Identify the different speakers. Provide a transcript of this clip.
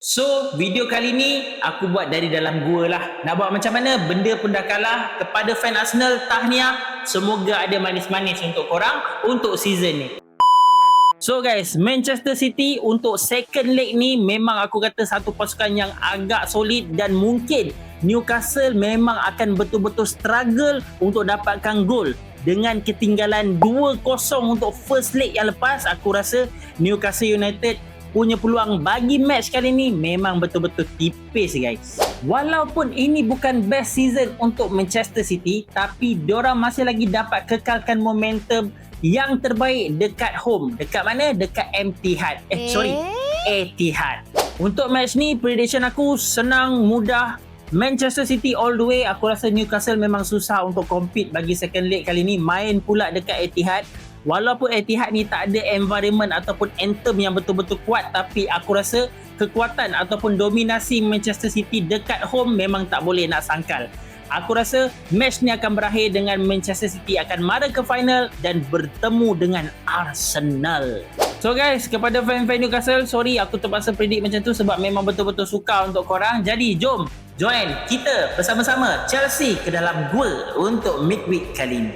Speaker 1: So, video kali ni aku buat dari dalam gua lah. Nak buat macam mana? Benda pun dah kalah. Kepada fan Arsenal, tahniah. Semoga ada manis-manis untuk korang untuk season ni. So guys, Manchester City untuk second leg ni memang aku kata satu pasukan yang agak solid dan mungkin Newcastle memang akan betul-betul struggle untuk dapatkan gol. Dengan ketinggalan 2-0 untuk first leg yang lepas, aku rasa Newcastle United punya peluang bagi match kali ni memang betul-betul tipis guys. Walaupun ini bukan best season untuk Manchester City, tapi diorang masih lagi dapat kekalkan momentum yang terbaik dekat home. Dekat mana? Dekat Etihad. Etihad. Untuk match ni, prediction aku senang, mudah. Manchester City all the way. Aku rasa Newcastle memang susah untuk compete bagi second leg kali ni. Main pula dekat Etihad. Walaupun Etihad ni tak ada environment ataupun anthem yang betul-betul kuat, tapi aku rasa kekuatan ataupun dominasi Manchester City dekat home memang tak boleh nak sangkal. Aku rasa match ni akan berakhir dengan Manchester City akan mara ke final dan bertemu dengan Arsenal. So guys, kepada fan-fan Newcastle, sorry aku terpaksa predict macam tu sebab memang betul-betul suka untuk korang. Jadi jom join kita bersama-sama Chelsea ke dalam gol untuk midweek kali ni.